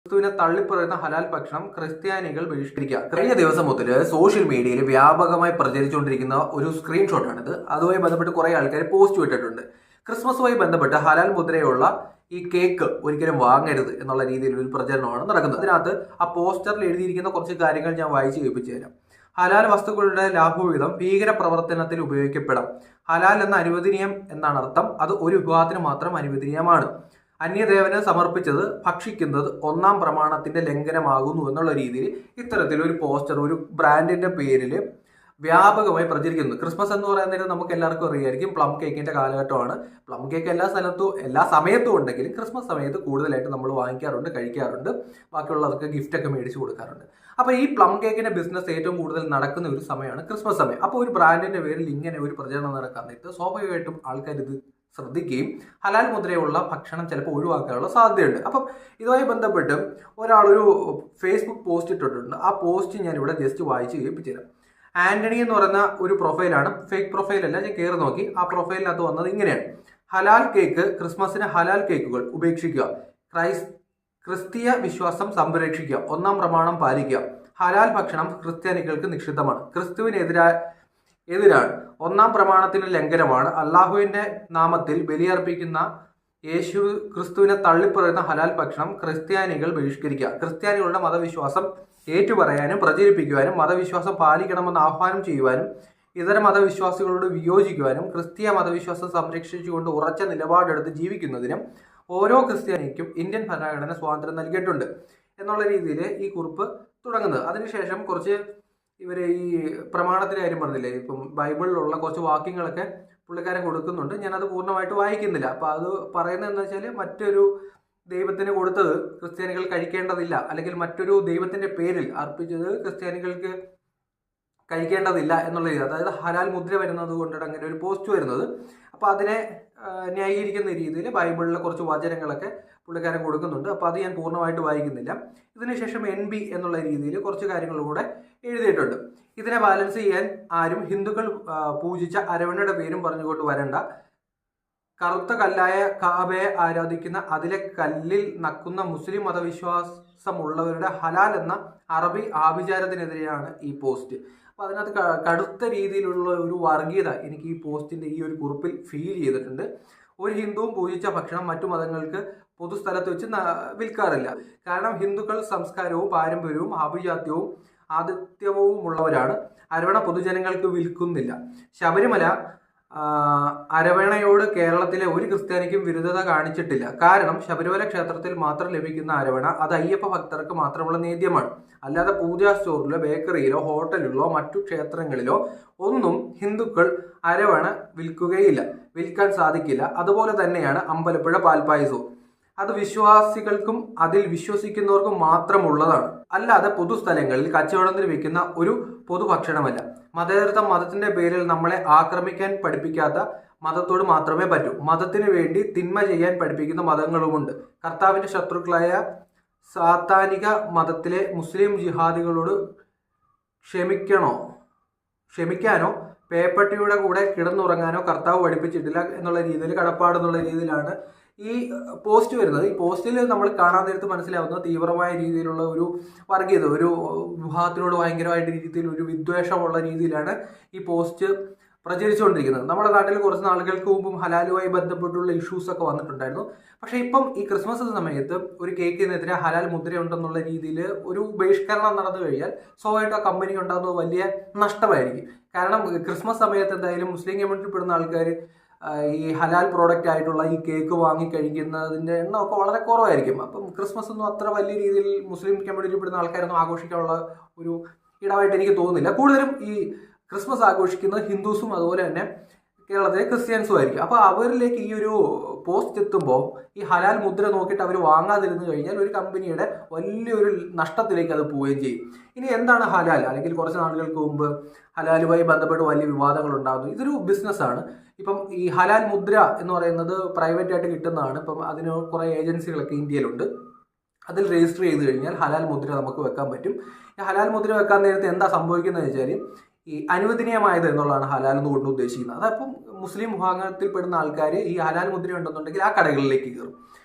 ക്രിസ്തുവിനെ തള്ളിപ്പറയുന്ന ഹലാൽ ഭക്ഷണം ക്രിസ്ത്യാനികൾ ബഹിഷ്കരിക്കുക. കഴിഞ്ഞ ദിവസം മുതൽ സോഷ്യൽ മീഡിയയിൽ വ്യാപകമായി പ്രചരിച്ചുകൊണ്ടിരിക്കുന്ന ഒരു സ്ക്രീൻഷോട്ടാണിത്. അതുമായി ബന്ധപ്പെട്ട് കുറെ ആൾക്കാർ പോസ്റ്റ് ഇട്ടിട്ടുണ്ട്. ക്രിസ്മസുമായി ബന്ധപ്പെട്ട് ഹലാൽ മുദ്രയുള്ള ഈ കേക്ക് ഒരിക്കലും വാങ്ങരുത് എന്നുള്ള രീതിയിൽ ഒരു പ്രചരണമാണ് നടക്കുന്നത്. അതിനകത്ത് ആ പോസ്റ്ററിൽ എഴുതിയിരിക്കുന്ന കുറച്ച് കാര്യങ്ങൾ ഞാൻ വായിച്ച് കേൾപ്പിച്ചു തരാം. ഹലാൽ വസ്തുക്കളുടെ ലാഭവിഹിതം ഭീകര പ്രവർത്തനത്തിൽ ഉപയോഗിക്കപ്പെടാം. ഹലാൽ എന്ന അനുവദനീയം എന്നാണ് അർത്ഥം. അത് ഒരു വിഭാഗത്തിന് മാത്രം അനുവദനീയമാണ്. അന്യദേവന് സമർപ്പിച്ചത് ഭക്ഷിക്കുന്നത് ഒന്നാം പ്രമാണത്തിന്റെ ലംഘനമാകുന്നു എന്നുള്ള രീതിയിൽ ഇത്തരത്തിലൊരു പോസ്റ്റർ ഒരു ബ്രാൻഡിന്റെ പേരിൽ വ്യാപകമായി പ്രചരിക്കുന്നു. ക്രിസ്മസ് എന്ന് പറയുന്നത് നമുക്ക് എല്ലാവർക്കും അറിയായിരിക്കും പ്ലം കേക്കിന്റെ കാലഘട്ടമാണ്. പ്ലം കേക്ക് എല്ലാ സമയത്തും ഉണ്ടെങ്കിലും ക്രിസ്മസ് സമയത്ത് കൂടുതലായിട്ട് നമ്മൾ വാങ്ങിക്കാറുണ്ട്, കഴിക്കാറുണ്ട്, ബാക്കിയുള്ളവർക്ക് ഗിഫ്റ്റ് ഒക്കെ മേടിച്ചു കൊടുക്കാറുണ്ട്. അപ്പോൾ ഈ പ്ലം കേക്കിന്റെ ബിസിനസ് ഏറ്റവും കൂടുതൽ നടക്കുന്ന ഒരു സമയമാണ് ക്രിസ്മസ് സമയം. അപ്പോൾ ഒരു ബ്രാൻഡിന്റെ പേരിൽ ഇങ്ങനെ ഒരു പ്രചരണം നടക്കാൻ നേരത്ത് സ്വാഭാവികമായിട്ടും ആൾക്കാർ ഇത് ശ്രദ്ധിക്കുകയും ഹലാൽ മുദ്രയുള്ള ഭക്ഷണം ചിലപ്പോൾ ഒഴിവാക്കാനുള്ള സാധ്യതയുണ്ട്. അപ്പം ഇതുമായി ബന്ധപ്പെട്ട് ഒരാളൊരു ഫേസ്ബുക്ക് പോസ്റ്റ് ഇട്ടിട്ടുണ്ട്. ആ പോസ്റ്റ് ഞാൻ ഇവിടെ ജസ്റ്റ് വായിച്ച് കേൾപ്പിച്ചു തരാം. ആന്റണി എന്ന് പറയുന്ന ഒരു പ്രൊഫൈലാണ്, ഫേക്ക് പ്രൊഫൈലല്ല. ഞാൻ കയറി നോക്കി, ആ പ്രൊഫൈലിനകത്ത് വന്നത് ഇങ്ങനെയാണ്: ഹലാൽ കേക്ക്, ക്രിസ്മസിന് ഹലാൽ കേക്കുകൾ ഉപേക്ഷിക്കുക, ക്രിസ്തീയ വിശ്വാസം സംരക്ഷിക്കുക, ഒന്നാം പ്രമാണം പാലിക്കുക, ഹലാൽ ഭക്ഷണം ക്രിസ്ത്യാനികൾക്ക് നിഷിദ്ധമാണ്, എതിരാണ്, ഒന്നാം പ്രമാണത്തിന് ലംഘനമാണ്, അള്ളാഹുവിന്റെ നാമത്തിൽ ബലിയർപ്പിക്കുന്ന ക്രിസ്തുവിനെ തള്ളിപ്പറയുന്ന ഹലാൽ ഭക്ഷണം ക്രിസ്ത്യാനികൾ ബഹിഷ്കരിക്കുക, ക്രിസ്ത്യാനികളുടെ മതവിശ്വാസം ഏറ്റുപറയാനും പ്രചരിപ്പിക്കുവാനും മതവിശ്വാസം പാലിക്കണമെന്ന് ആഹ്വാനം ചെയ്യുവാനും ഇതര മതവിശ്വാസികളോട് വിയോജിക്കുവാനും ക്രിസ്തീയ മതവിശ്വാസം സംരക്ഷിച്ചുകൊണ്ട് ഉറച്ച നിലപാടെടുത്ത് ജീവിക്കുന്നതിനും ഓരോ ക്രിസ്ത്യാനിക്കും ഇന്ത്യൻ ഭരണഘടന സ്വാതന്ത്ര്യം നൽകിയിട്ടുണ്ട് എന്നുള്ള രീതിയിൽ ഈ കുറിപ്പ് തുടങ്ങുന്നത്. അതിനുശേഷം കുറച്ച് ഇവർ ഈ പ്രമാണത്തിന്റെ കാര്യം പറഞ്ഞില്ലേ, ഇപ്പം ബൈബിളിലുള്ള കുറച്ച് വാക്യങ്ങളൊക്കെ പുള്ളിക്കാരൻ കൊടുക്കുന്നുണ്ട്. ഞാനത് പൂർണ്ണമായിട്ട് വായിക്കുന്നില്ല. അപ്പം അത് പറയുന്നത് എന്താ വെച്ചാൽ, മറ്റൊരു ദൈവത്തിന് കൊടുത്തത് ക്രിസ്ത്യാനികൾ കഴിക്കേണ്ടതില്ല, അല്ലെങ്കിൽ മറ്റൊരു ദൈവത്തിന്റെ പേരിൽ അർപ്പിച്ചത് ക്രിസ്ത്യാനികൾക്ക് കഴിക്കേണ്ടതില്ല എന്നുള്ള രീതി, അതായത് ഹലാൽ മുദ്ര വരുന്നത് കൊണ്ടാണ് അങ്ങനെ ഒരു പോസ്റ്റ് വരുന്നത്. അപ്പോൾ അതിനെ ന്യായീകരിക്കുന്ന രീതിയിൽ ബൈബിളിലെ കുറച്ച് വചനങ്ങളൊക്കെ പുള്ളിക്കാരൻ കൊടുക്കുന്നുണ്ട്. അപ്പോൾ അത് ഞാൻ പൂർണ്ണമായിട്ട് വായിക്കുന്നില്ല. ഇതിനുശേഷം NB എന്നുള്ള രീതിയിൽ കുറച്ച് കാര്യങ്ങൾ കൂടെ എഴുതിയിട്ടുണ്ട്. ഇതിനെ ബാലൻസ് ചെയ്യാൻ ആരും ഹിന്ദുക്കൾ പൂജിച്ച അരവണയുടെ പേരും പറഞ്ഞുകൊണ്ട് വരണ്ട, കറുത്ത കല്ലായ കാബയെ ആരാധിക്കുന്ന അതിലെ കല്ലിൽ നക്കുന്ന മുസ്ലിം മതവിശ്വാസമുള്ളവരുടെ ഹലാൽ എന്ന അറബി ആഭിചാരത്തിനെതിരെയാണ് ഈ പോസ്റ്റ്. അപ്പോൾ അതിനകത്ത് കടുത്ത രീതിയിലുള്ള ഒരു വർഗീയത എനിക്ക് ഈ പോസ്റ്റിന്റെ ഈ ഒരു കുറിപ്പിൽ ഫീൽ ചെയ്തിട്ടുണ്ട്. ഒരു ഹിന്ദുവും പൂജിച്ച ഭക്ഷണം മറ്റു മതങ്ങൾക്ക് പൊതുസ്ഥലത്ത് വെച്ച് വിൽക്കാറില്ല. കാരണം ഹിന്ദുക്കൾ സംസ്കാരവും പാരമ്പര്യവും ആഭിജാത്യവും ആതിഥ്യവും ഉള്ളവരാണ്. അരവണ പൊതുജനങ്ങൾക്ക് വിൽക്കുന്നില്ല. ശബരിമല അരവണയോട് കേരളത്തിലെ ഒരു ക്രിസ്ത്യാനിക്കും വിരുദ്ധത കാണിച്ചിട്ടില്ല. കാരണം ശബരിമല ക്ഷേത്രത്തിൽ മാത്രം ലഭിക്കുന്ന അരവണ അത് അയ്യപ്പ ഭക്തർക്ക് മാത്രമുള്ള നേദ്യമാണ്. അല്ലാതെ പൂജാ സ്റ്റോറിലോ ബേക്കറിയിലോ ഹോട്ടലിലോ മറ്റു ക്ഷേത്രങ്ങളിലോ ഒന്നും ഹിന്ദുക്കൾ അരവണ വിൽക്കുകയില്ല, വിൽക്കാൻ സാധിക്കില്ല. അതുപോലെ തന്നെയാണ് അമ്പലപ്പുഴ പാൽപ്പായസവും. അത് വിശ്വാസികൾക്കും അതിൽ വിശ്വസിക്കുന്നവർക്കും മാത്രമുള്ളതാണ്, അല്ലാതെ പൊതുസ്ഥലങ്ങളിൽ കച്ചവടത്തിന് വിൽക്കുന്ന ഒരു പൊതുഭക്ഷണമല്ല. മതേതരത്വം മതത്തിന്റെ പേരിൽ നമ്മളെ ആക്രമിക്കാൻ പഠിപ്പിക്കാത്ത മതത്തോട് മാത്രമേ പറ്റൂ. മതത്തിന് വേണ്ടി തിന്മ ചെയ്യാൻ പഠിപ്പിക്കുന്ന മതങ്ങളുമുണ്ട്. കർത്താവിന്റെ ശത്രുക്കളായ സാത്താനിക മതത്തിലെ മുസ്ലിം ജിഹാദികളോട് ക്ഷമിക്കാനോ പേപ്പട്ടിയുടെ കൂടെ കിടന്നുറങ്ങാനോ കർത്താവ് പഠിപ്പിച്ചിട്ടില്ല എന്നുള്ള രീതിയിൽ, കടപ്പാടെന്നുള്ള രീതിയിലാണ് ഈ പോസ്റ്റ് വരുന്നത്. ഈ പോസ്റ്റിൽ നമ്മൾ കാണാൻ നേരത്ത് മനസ്സിലാവുന്ന തീവ്രമായ രീതിയിലുള്ള ഒരു വർഗീയത, ഒരു വിഭാഗത്തിനോട് ഭയങ്കരമായിട്ട് രീതിയിൽ ഒരു വിദ്വേഷമുള്ള രീതിയിലാണ് ഈ പോസ്റ്റ് പ്രചരിച്ചുകൊണ്ടിരിക്കുന്നത്. നമ്മുടെ നാട്ടിൽ കുറച്ച് നാളുകൾക്ക് മുമ്പും ഹലാലുമായി ബന്ധപ്പെട്ടുള്ള ഇഷ്യൂസ് ഒക്കെ വന്നിട്ടുണ്ടായിരുന്നു. പക്ഷേ ഇപ്പം ഈ ക്രിസ്മസ് സമയത്ത് ഒരു കേക്കിനെതിരെ ഹലാൽ മുദ്രയുണ്ടെന്നുള്ള രീതിയിൽ ഒരു ബഹിഷ്കരണം നടന്നു കഴിഞ്ഞാൽ സ്വാഭാവികമായിട്ടും ആ കമ്പനിക്ക് ഉണ്ടാകുന്നത് വലിയ നഷ്ടമായിരിക്കും. കാരണം ക്രിസ്മസ് സമയത്ത് എന്തായാലും മുസ്ലിം കമ്മ്യൂണിറ്റിപ്പെടുന്ന ആൾക്കാർ ഈ ഹലാൽ പ്രോഡക്റ്റ് ആയിട്ടുള്ള ഈ കേക്ക് വാങ്ങി കഴിക്കുന്നതിൻ്റെ എണ്ണമൊക്കെ വളരെ കുറവായിരിക്കും. അപ്പം ക്രിസ്മസ് ഒന്നും അത്ര വലിയ രീതിയിൽ മുസ്ലിം കമ്മ്യൂണിറ്റിപ്പെടുന്ന ആൾക്കാരൊന്നും ആഘോഷിക്കാനുള്ള ഒരു ഇടമായിട്ട് എനിക്ക് തോന്നുന്നില്ല. കൂടുതലും ഈ ക്രിസ്മസ് ആഘോഷിക്കുന്നത് ഹിന്ദുസും അതുപോലെ തന്നെ കേരളത്തിലെ ക്രിസ്ത്യൻസും ആയിരിക്കും. അപ്പോൾ അവരിലേക്ക് ഈ ഒരു പോസ്റ്റ് എത്തുമ്പോൾ ഈ ഹലാൽ മുദ്ര നോക്കിയിട്ട് അവർ വാങ്ങാതിരുന്നു കഴിഞ്ഞാൽ ഒരു കമ്പനിയുടെ വലിയൊരു നഷ്ടത്തിലേക്ക് അത് പോവുകയും ചെയ്യും. ഇനി എന്താണ് ഹലാൽ? അല്ലെങ്കിൽ കുറച്ച് നാളുകൾക്ക് മുമ്പ് ഹലാലുമായി ബന്ധപ്പെട്ട് വലിയ വിവാദങ്ങൾ ഉണ്ടാകുന്നു. ഇതൊരു ബിസിനസ്സാണ്. ഇപ്പം ഈ ഹലാൽ മുദ്ര എന്ന് പറയുന്നത് പ്രൈവറ്റ് ആയിട്ട് കിട്ടുന്നതാണ്. ഇപ്പം അതിന് കുറേ ഏജൻസികളൊക്കെ ഇന്ത്യയിലുണ്ട്. അതിൽ രജിസ്റ്റർ ചെയ്ത് കഴിഞ്ഞാൽ ഹലാൽ മുദ്ര നമുക്ക് വെക്കാൻ പറ്റും. ഈ ഹലാൽ മുദ്ര വെക്കാൻ നേരത്തെ എന്താ സംഭവിക്കുന്നത് വെച്ചാൽ, ഈ അനുവദനീയമായത് എന്നുള്ളതാണ് ഹലാൽ എന്നുകൊണ്ട് ഉദ്ദേശിക്കുന്നത്. അതപ്പം മുസ്ലിം വിഭാഗത്തിൽപ്പെടുന്ന ആൾക്കാർ ഈ ഹലാൽ മുദ്ര ഉണ്ടെന്നുണ്ടെങ്കിൽ ആ കടകളിലേക്ക് കയറും.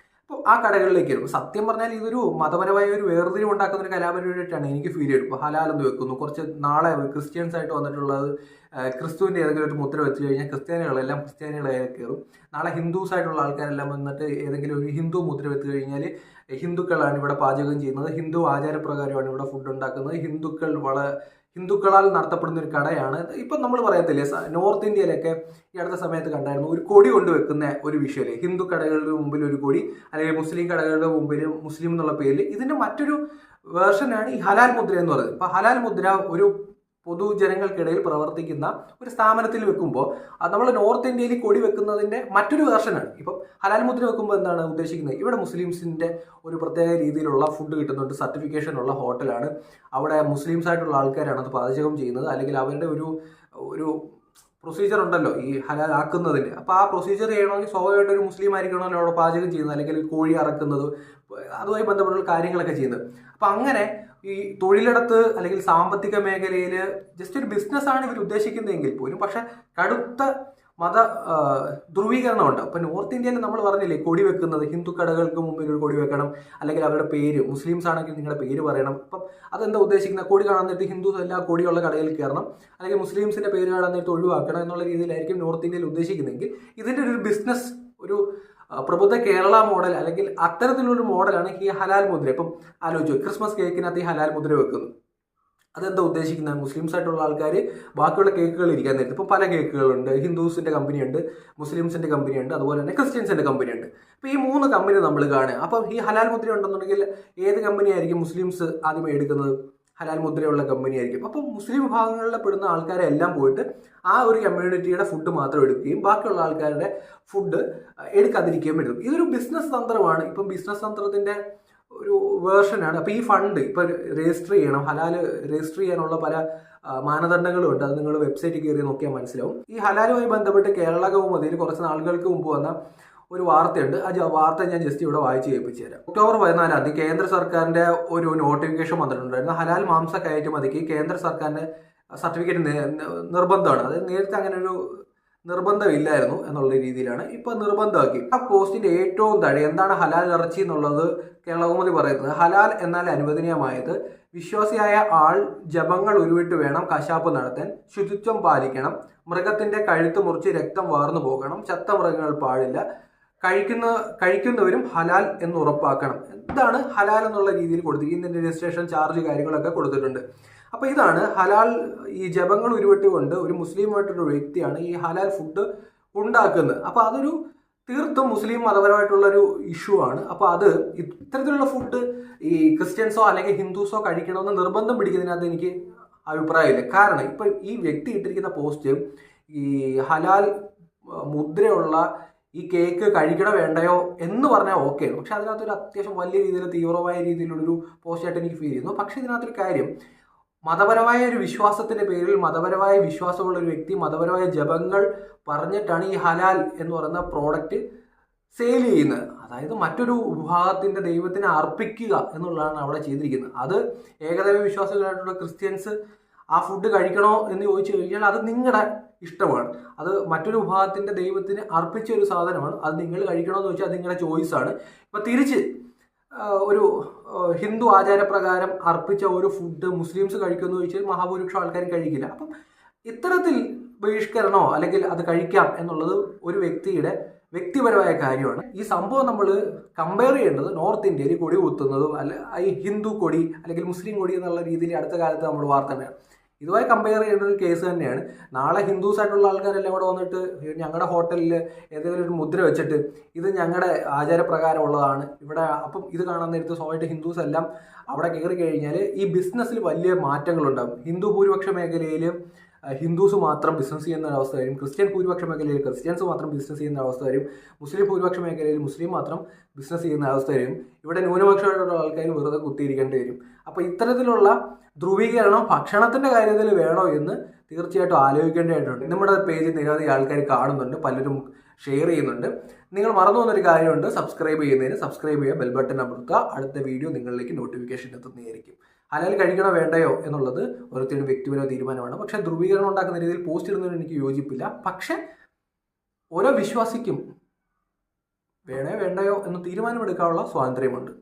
അപ്പോൾ ആ കടകളിലേക്ക് വരും. സത്യം പറഞ്ഞാൽ ഇതൊരു മതപരമായ ഒരു വേർതിരിവ് ഉണ്ടാക്കുന്ന ഒരു കലാപരിപാടിയായിട്ടാണ് എനിക്ക് ഫീൽ ചെയ്തത്. ഇപ്പോൾ ഹലാൽ എന്ന് വെക്കുന്നു, കുറച്ച് നാളെ ക്രിസ്ത്യൻസ് ആയിട്ട് വന്നിട്ടുള്ളത് ക്രിസ്തുവിൻ്റെ ഏതെങ്കിലും ഒരു മുദ്ര വെച്ച് കഴിഞ്ഞാൽ ക്രിസ്ത്യാനികളെല്ലാം ക്രിസ്ത്യാനികളെ കയറും. നാളെ ഹിന്ദുസ് ആയിട്ടുള്ള ആൾക്കാരെല്ലാം വന്നിട്ട് ഏതെങ്കിലും ഒരു ഹിന്ദു മുദ്ര വെച്ച് കഴിഞ്ഞാൽ ഹിന്ദുക്കളാണ് ഇവിടെ പാചകം ചെയ്യുന്നത്, ഹിന്ദു ആചാരപ്രകാരമാണ് ഇവിടെ ഫുഡ് ഉണ്ടാക്കുന്നത്, ഹിന്ദുക്കളാൽ നടത്തപ്പെടുന്ന ഒരു കടയാണ്. ഇപ്പം നമ്മൾ പറയത്തില്ലേ, നോർത്ത് ഇന്ത്യയിലൊക്കെ ഈ അടുത്ത സമയത്ത് കണ്ടായിരുന്നു ഒരു കൊടി കൊണ്ട് വെക്കുന്ന ഒരു വിഷയമല്ലേ, ഹിന്ദു കടകളുടെ മുമ്പിൽ ഒരു കൊടി, അല്ലെങ്കിൽ മുസ്ലിം കടകളുടെ മുമ്പിൽ മുസ്ലിം എന്നുള്ള പേരിൽ. ഇതിൻ്റെ മറ്റൊരു വേർഷനാണ് ഈ ഹലാൽ മുദ്ര എന്ന് പറയുന്നത്. ഇപ്പം ഹലാൽ മുദ്ര ഒരു പൊതുജനങ്ങൾക്കിടയിൽ പ്രവർത്തിക്കുന്ന ഒരു സ്ഥാപനത്തിൽ വെക്കുമ്പോൾ അത് നമ്മൾ നോർത്ത് ഇന്ത്യയിൽ കൊടി വെക്കുന്നതിൻ്റെ മറ്റൊരു വേർഷനാണ്. ഇപ്പം ഹലാൽ മുദ്ര വെക്കുമ്പോൾ എന്താണ് ഉദ്ദേശിക്കുന്നത്, ഇവിടെ മുസ്ലിംസിൻ്റെ ഒരു പ്രത്യേക രീതിയിലുള്ള ഫുഡ് കിട്ടുന്നുണ്ട്, സർട്ടിഫിക്കേഷൻ ഉള്ള ഹോട്ടലാണ്, അവിടെ മുസ്ലിംസ് ആയിട്ടുള്ള ആൾക്കാരാണ് അത് പാചകം ചെയ്യുന്നത്, അല്ലെങ്കിൽ അവരുടെ ഒരു പ്രൊസീജിയർ ഉണ്ടല്ലോ ഈ ഹലാൽ ആക്കുന്നതിൻ്റെ. അപ്പോൾ ആ പ്രൊസീജിയർ ചെയ്യണമെങ്കിൽ സ്വാഭാവികമായിട്ട് ഒരു മുസ്ലിം ആയിരിക്കണമല്ലോ അവിടെ പാചകം ചെയ്യുന്നത്, അല്ലെങ്കിൽ കോഴി അറക്കുന്നത്, അതുമായി ബന്ധപ്പെട്ടുള്ള കാര്യങ്ങളൊക്കെ ചെയ്യുന്നത്. അപ്പം അങ്ങനെ ഈ തൊഴിലിടത്ത് അല്ലെങ്കിൽ സാമ്പത്തിക മേഖലയിൽ ജസ്റ്റ് ഒരു ബിസിനസ്സാണ് ഇവർ ഉദ്ദേശിക്കുന്നതെങ്കിൽ പോലും പക്ഷെ കടുത്ത മത ധ്രുവീകരണമുണ്ട്. അപ്പം നോർത്ത് ഇന്ത്യയിൽ നമ്മൾ പറഞ്ഞില്ലേ കൊടി വെക്കുന്നത്, ഹിന്ദു കടകൾക്ക് മുമ്പിൽ ഒരു കൊടി വെക്കണം, അല്ലെങ്കിൽ അവരുടെ പേര്, മുസ്ലിംസ് ആണെങ്കിൽ നിങ്ങളുടെ പേര് പറയണം. അപ്പം അതെന്താ ഉദ്ദേശിക്കുന്നത്, കൊടി കാണാൻ നേരത്ത് ഹിന്ദുസ് എല്ലാം കൊടിയുള്ള കടയിൽ കയറണം, അല്ലെങ്കിൽ മുസ്ലിംസിൻ്റെ പേര് കാണാൻ നേരത്ത് ഒഴിവാക്കണം എന്നുള്ള രീതിയിലായിരിക്കും നോർത്ത് ഇന്ത്യയിൽ ഉദ്ദേശിക്കുന്നതെങ്കിൽ ഇതിൻ്റെ ഒരു ബിസിനസ്, ഒരു പ്രബുദ്ധ കേരള മോഡൽ അല്ലെങ്കിൽ അത്തരത്തിലുള്ളൊരു മോഡലാണ് ഈ ഹലാൽ മുദ്ര. ഇപ്പം ആലോചിച്ചു, ക്രിസ്മസ് കേക്കിനകത്ത് ഈ ഹലാൽ മുദ്ര വെക്കുന്നു, അതെന്താ ഉദ്ദേശിക്കുന്നത്, മുസ്ലിംസ് ആയിട്ടുള്ള ആൾക്കാർ ബാക്കിയുള്ള കേക്കുകൾ ഇരിക്കാൻ നേരത്തെ ഇപ്പോൾ പല കേക്കുകളുണ്ട്, ഹിന്ദുസിൻ്റെ കമ്പനിയുണ്ട്, മുസ്ലിംസിൻ്റെ കമ്പനിയുണ്ട്, അതുപോലെ തന്നെ ക്രിസ്ത്യൻസിൻ്റെ കമ്പനിയുണ്ട്. അപ്പോൾ ഈ 3 കമ്പനി നമ്മൾ കാണുക. അപ്പം ഈ ഹലാൽ മുദ്ര ഉണ്ടെന്നുണ്ടെങ്കിൽ ഏത് കമ്പനിയായിരിക്കും മുസ്ലിംസ് ആദ്യമേ എടുക്കുന്നത്, ഹലാൽ മുദ്രയുള്ള കമ്പനി ആയിരിക്കും. അപ്പം മുസ്ലിം വിഭാഗങ്ങളിൽ പെടുന്ന ആൾക്കാരെ എല്ലാം പോയിട്ട് ആ ഒരു കമ്മ്യൂണിറ്റിയുടെ ഫുഡ് മാത്രം എടുക്കുകയും ബാക്കിയുള്ള ആൾക്കാരുടെ ഫുഡ് എടുക്കാതിരിക്കുകയും പറ്റും. ഇതൊരു ബിസിനസ് തന്ത്രമാണ്. ഇപ്പം ബിസിനസ് തന്ത്രത്തിൻ്റെ ഒരു വേർഷനാണ്. അപ്പോൾ ഈ ഫണ്ട് ഇപ്പം രജിസ്റ്റർ ചെയ്യണം, ഹലാൽ രജിസ്റ്റർ ചെയ്യാനുള്ള പല മാനദണ്ഡങ്ങളും ഉണ്ട്. അത് നിങ്ങൾ വെബ്സൈറ്റിൽ കയറി നോക്കിയാൽ മനസ്സിലാവും. ഈ ഹലാലുമായി ബന്ധപ്പെട്ട് കേരള കൗമുദിയിൽ കുറച്ച് നാളുകൾക്ക് മുമ്പ് വന്ന ഒരു വാർത്തയുണ്ട്. ആ വാർത്ത ഞാൻ ജസ്റ്റ് ഇവിടെ വായിച്ച് കേൾപ്പിച്ചു തരാം. ഒക്ടോബർ 14 കേന്ദ്ര സർക്കാരിന്റെ ഒരു നോട്ടിഫിക്കേഷൻ വന്നിട്ടുണ്ടായിരുന്നു. ഹലാൽ മാംസ കയറ്റുമതിക്ക് കേന്ദ്ര സർക്കാരിന്റെ സർട്ടിഫിക്കറ്റ് നിർബന്ധമാണ്. അത് നേരത്തെ അങ്ങനെ ഒരു നിർബന്ധമില്ലായിരുന്നു എന്നുള്ള രീതിയിലാണ് ഇപ്പൊ നിർബന്ധമാക്കി. ആ പോസ്റ്റിന്റെ ഏറ്റവും താഴെ എന്താണ് ഹലാൽ ഇറച്ചി എന്നുള്ളത് കേരള കൗമുദി പറയുന്നത്, ഹലാൽ എന്നാൽ അനുവദനീയമായത് വിശ്വാസിയായ ആൾ ജപങ്ങൾ ഉരുവിട്ട് വേണം കശാപ്പ് നടത്താൻ, ശുചിത്വം പാലിക്കണം, മൃഗത്തിന്റെ കഴുത്ത് മുറിച്ച് രക്തം വാർന്നു പോകണം, ചത്ത മൃഗങ്ങൾ പാടില്ല, കഴിക്കുന്നവരും ഹലാൽ എന്ന് ഉറപ്പാക്കണം. ഇതാണ് ഹലാൽ എന്നുള്ള രീതിയിൽ കൊടുത്തിരിക്കുന്നത്. ഇതിന്റെ രജിസ്ട്രേഷൻ ചാർജ് കാര്യങ്ങളൊക്കെ കൊടുത്തിട്ടുണ്ട്. അപ്പൊ ഇതാണ് ഹലാൽ. ഈ ജപങ്ങൾ ഉരുവിട്ടുകൊണ്ട് ഒരു മുസ്ലിമായിട്ടുള്ള വ്യക്തിയാണ് ഈ ഹലാൽ ഫുഡ് ഉണ്ടാക്കുന്നത്. അപ്പൊ അതൊരു തീർത്തും മുസ്ലിം മതപരമായിട്ടുള്ളൊരു ഇഷ്യൂ ആണ്. അപ്പോൾ അത് ഇത്തരത്തിലുള്ള ഫുഡ് ഈ ക്രിസ്ത്യൻസോ അല്ലെങ്കിൽ ഹിന്ദുസോ കഴിക്കണമെന്ന് നിർബന്ധം പിടിക്കുന്നതിനകത്ത് എനിക്ക് അഭിപ്രായമില്ല. കാരണം ഇപ്പം ഈ വ്യക്തി ഇട്ടിരിക്കുന്ന പോസ്റ്റ് ഈ ഹലാൽ മുദ്രയുള്ള ഈ കേക്ക് കഴിക്കണോ വേണ്ടയോ എന്ന് പറഞ്ഞാൽ ഓക്കെ, പക്ഷെ അതിനകത്തൊരു അത്യാവശ്യം വലിയ രീതിയിൽ തീവ്രമായ രീതിയിലുള്ളൊരു പോസ്റ്റായിട്ട് എനിക്ക് ഫീൽ ചെയ്യുന്നു. പക്ഷെ ഇതിനകത്തൊരു കാര്യം, മതപരമായ ഒരു വിശ്വാസത്തിന്റെ പേരിൽ മതപരമായ വിശ്വാസമുള്ള ഒരു വ്യക്തി മതപരമായ ജപങ്ങൾ പറഞ്ഞിട്ടാണ് ഈ ഹലാൽ എന്ന് പറയുന്ന പ്രോഡക്റ്റ് സെയിൽ ചെയ്യുന്നത്. അതായത് മറ്റൊരു വിഭാഗത്തിന്റെ ദൈവത്തിനെ അർപ്പിക്കുക എന്നുള്ളതാണ് അവിടെ ചെയ്തിരിക്കുന്നത്. അത് ഏകദൈവ വിശ്വാസികളായിട്ടുള്ള ക്രിസ്ത്യൻസ് ആ ഫുഡ് കഴിക്കണോ എന്ന് ചോദിച്ചു കഴിഞ്ഞാൽ അത് നിങ്ങളുടെ ഇഷ്ടമാണ്. അത് മറ്റൊരു വിഭാഗത്തിന്റെ ദൈവത്തിന് അർപ്പിച്ച ഒരു സാധനമാണ്. അത് നിങ്ങൾ കഴിക്കണോ എന്ന് ചോദിച്ചാൽ അത് നിങ്ങളുടെ ചോയ്സാണ്. ഇപ്പൊ തിരിച്ച് ഒരു ഹിന്ദു ആചാരപ്രകാരം അർപ്പിച്ച ഒരു ഫുഡ് മുസ്ലിംസ് കഴിക്കുമെന്ന് ചോദിച്ചാൽ മഹാഭൂരിപക്ഷം ആൾക്കാരും കഴിക്കില്ല. അപ്പം ഇത്തരത്തിൽ ബഹിഷ്കരണോ അല്ലെങ്കിൽ അത് കഴിക്കാം എന്നുള്ളത് ഒരു വ്യക്തിയുടെ വ്യക്തിപരമായ കാര്യമാണ്. ഈ സംഭവം നമ്മൾ കമ്പയർ ചെയ്യേണ്ടത് നോർത്ത് ഇന്ത്യയിൽ കൊടി കുത്തുന്നതും ഈ ഹിന്ദു കൊടി അല്ലെങ്കിൽ മുസ്ലിം കൊടി എന്നുള്ള രീതിയിൽ അടുത്ത കാലത്ത് നമ്മൾ വാർത്തയാണ്. ഇതുമായി കമ്പയർ ചെയ്യുന്ന ഒരു കേസ് തന്നെയാണ്. നാളെ ഹിന്ദുസ് ആയിട്ടുള്ള ആൾക്കാരെല്ലാം ഇവിടെ വന്നിട്ട് ഞങ്ങളുടെ ഹോട്ടലിൽ ഏതെങ്കിലും ഒരു മുദ്ര വെച്ചിട്ട് ഇത് ഞങ്ങളുടെ ആചാരപ്രകാരം ഉള്ളതാണ് ഇവിടെ, അപ്പം ഇത് കാണാൻ നേരത്ത് സ്വാഭാവികമായിട്ട് ഹിന്ദുസ് എല്ലാം അവിടെ കയറി കഴിഞ്ഞാൽ ഈ ബിസിനസ്സിൽ വലിയ മാറ്റങ്ങളുണ്ടാകും. ഹിന്ദു ഭൂരിപക്ഷ മേഖലയിൽ ഹിന്ദുസ് മാത്രം ബിസിനസ് ചെയ്യുന്ന അവസ്ഥ വരും, ക്രിസ്ത്യൻ ഭൂരിപക്ഷ മേഖലയിൽ ക്രിസ്ത്യൻസ് മാത്രം ബിസിനസ് ചെയ്യുന്ന അവസ്ഥ വരും, മുസ്ലിം ഭൂരിപക്ഷ മേഖലയിൽ മുസ്ലിം മാത്രം ബിസിനസ് ചെയ്യുന്ന അവസ്ഥ വരും. ഇവിടെ ന്യൂനപക്ഷമായിട്ടുള്ള ആൾക്കാർ വെറുതെ കുത്തിയിരിക്കേണ്ടി വരും. അപ്പോൾ ഇത്തരത്തിലുള്ള ധ്രുവീകരണം ഭക്ഷണത്തിന്റെ കാര്യത്തിൽ വേണോ എന്ന് തീർച്ചയായിട്ടും ആലോചിക്കേണ്ടതായിട്ടുണ്ട്. നമ്മുടെ പേജിൽ നിരവധി ആൾക്കാർ കാണുന്നുണ്ട്, പലരും ഷെയർ ചെയ്യുന്നുണ്ട്. നിങ്ങൾ മറന്നു പോകുന്നൊരു കാര്യമുണ്ട്, സബ്സ്ക്രൈബ് ചെയ്യുക, ബെൽ ബട്ടൺ അമർത്തുക. അടുത്ത വീഡിയോ നിങ്ങളിലേക്ക് നോട്ടിഫിക്കേഷൻ എത്തുന്നതായിരിക്കും. ഹലാൽ കഴിക്കണോ വേണ്ടയോ എന്നുള്ളത് ഓരോരുത്തരുടെ വ്യക്തിപരമായ തീരുമാനമാണ്. പക്ഷേ ധ്രുവീകരണം ഉണ്ടാക്കുന്ന രീതിയിൽ പോസ്റ്റ് ഇടുന്നതിന് എനിക്ക് യോജിപ്പില്ല. പക്ഷെ ഓരോ വിശ്വാസിക്കും വേണോ വേണ്ടയോ എന്ന് തീരുമാനമെടുക്കാനുള്ള സ്വാതന്ത്ര്യമുണ്ട്.